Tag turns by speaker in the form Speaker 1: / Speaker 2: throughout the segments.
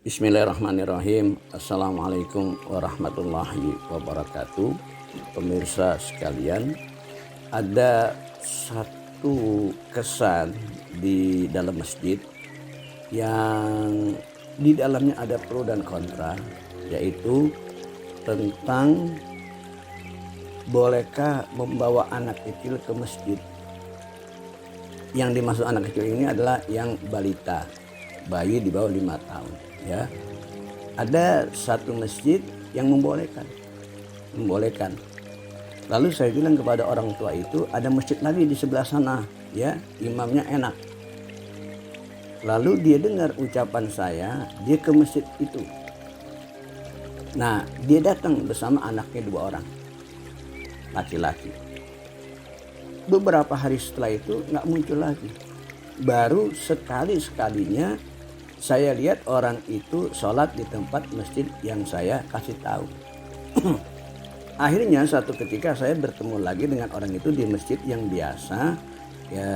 Speaker 1: Bismillahirrahmanirrahim. Assalamualaikum warahmatullahi wabarakatuh. Pemirsa sekalian, ada satu kesan di dalam masjid yang di dalamnya ada pro dan kontra, yaitu tentang bolehkah membawa anak kecil ke masjid. Yang dimaksud anak kecil ini adalah yang balita, bayi di bawah 5 tahun. Ya, ada satu masjid yang membolehkan. Lalu saya bilang kepada orang tua itu, ada masjid lagi di sebelah sana, ya, imamnya enak. Lalu dia dengar ucapan saya, dia ke masjid itu. Nah, dia datang bersama anaknya 2 orang, laki-laki. Beberapa hari setelah itu nggak muncul lagi. Baru sekalinya saya lihat orang itu sholat di tempat masjid yang saya kasih tahu. Akhirnya satu ketika saya bertemu lagi dengan orang itu di masjid yang biasa ya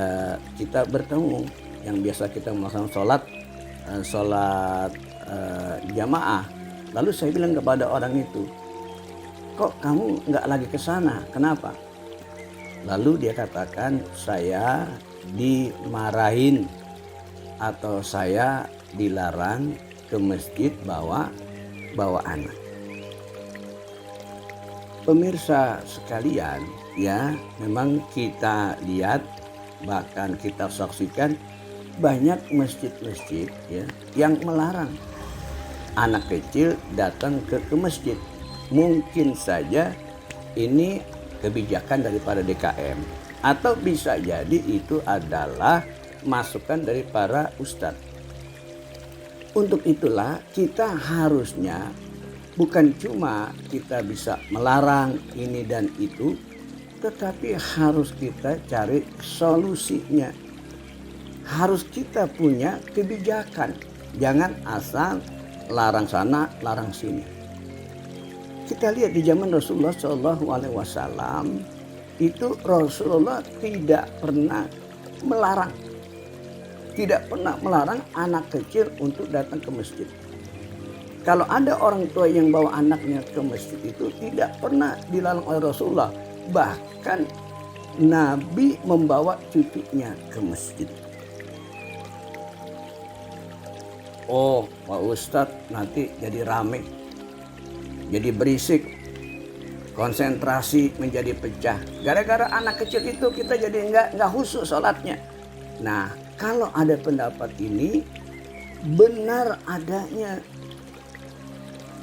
Speaker 1: kita bertemu, yang biasa kita melaksanakan sholat jamaah. Lalu saya bilang kepada orang itu, kok kamu nggak lagi ke sana? Kenapa? Lalu dia katakan, saya dimarahin atau saya dilarang ke masjid bawa anak. Pemirsa sekalian, ya, memang kita lihat, bahkan kita saksikan banyak masjid-masjid, ya, yang melarang anak kecil datang ke masjid. Mungkin saja ini kebijakan daripada DKM, atau bisa jadi itu adalah masukan dari para ustadz. Untuk itulah kita harusnya bukan cuma kita bisa melarang ini dan itu, tetapi harus kita cari solusinya. Harus kita punya kebijakan. Jangan asal larang sana, larang sini. Kita lihat di zaman Rasulullah SAW, itu Rasulullah tidak pernah melarang. Tidak pernah melarang anak kecil untuk datang ke masjid. Kalau ada orang tua yang bawa anaknya ke masjid itu tidak pernah dilarang oleh Rasulullah. Bahkan Nabi membawa cucunya ke masjid. Oh, Pak Ustadz, nanti jadi rame, jadi berisik, konsentrasi menjadi pecah. Gara-gara anak kecil itu kita jadi nggak khusyuk sholatnya. Nah, kalau ada pendapat ini benar adanya,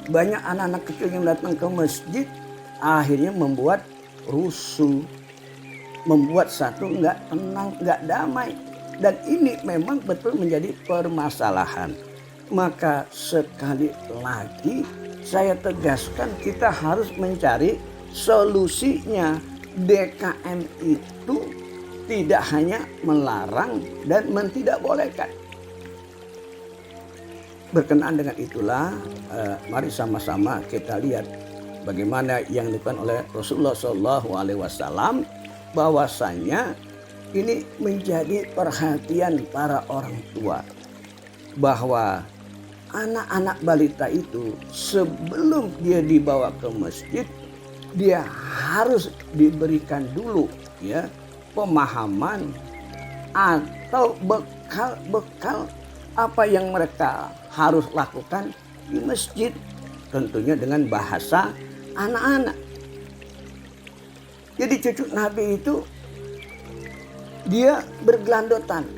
Speaker 1: banyak anak-anak kecil yang datang ke masjid akhirnya membuat rusuh, membuat satu nggak tenang, nggak damai, dan ini memang betul menjadi permasalahan. Maka sekali lagi saya tegaskan, kita harus mencari solusinya. DKM itu tidak hanya melarang dan tidak bolehkan. Berkenaan dengan itulah, mari sama-sama kita lihat bagaimana yang dilakukan oleh Rasulullah SAW, bahwasanya ini menjadi perhatian para orang tua, bahwa anak-anak balita itu sebelum dia dibawa ke masjid, dia harus diberikan dulu, ya, pemahaman atau bekal apa yang mereka harus lakukan di masjid, tentunya dengan bahasa anak-anak. Jadi cucu Nabi itu dia bergelandotan,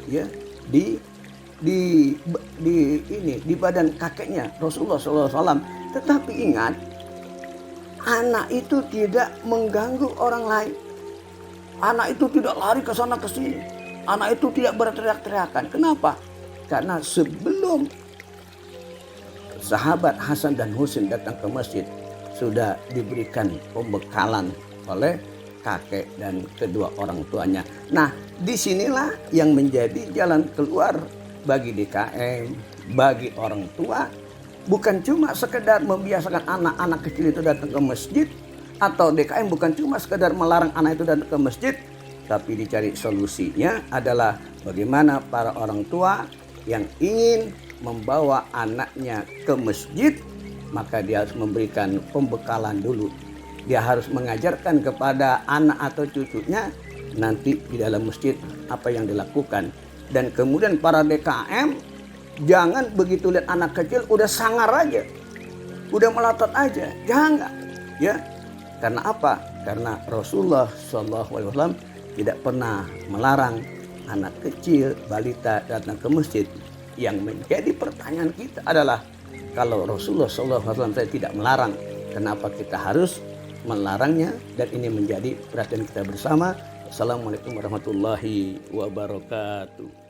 Speaker 1: ya, di badan kakeknya Rasulullah SAW. Tetapi ingat, anak itu tidak mengganggu orang lain. Anak itu tidak lari ke sana ke sini. Anak itu tidak berteriak-teriakan. Kenapa? Karena sebelum sahabat Hasan dan Husain datang ke masjid, sudah diberikan pembekalan oleh kakek dan kedua orang tuanya. Nah, disinilah yang menjadi jalan keluar bagi DKM, bagi orang tua. Bukan cuma sekedar membiasakan anak-anak kecil itu datang ke masjid, atau DKM bukan cuma sekedar melarang anak itu datang ke masjid, tapi dicari solusinya adalah bagaimana para orang tua yang ingin membawa anaknya ke masjid, maka dia harus memberikan pembekalan dulu. Dia harus mengajarkan kepada anak atau cucunya nanti di dalam masjid apa yang dilakukan. Dan kemudian para DKM jangan begitu lihat anak kecil udah sangar aja, udah melotot aja, jangan ya. Karena apa? Karena Rasulullah SAW tidak pernah melarang anak kecil, balita datang ke masjid. Yang menjadi pertanyaan kita adalah, kalau Rasulullah SAW tidak melarang, kenapa kita harus melarangnya? Dan ini menjadi perhatian kita bersama. Assalamualaikum warahmatullahi wabarakatuh.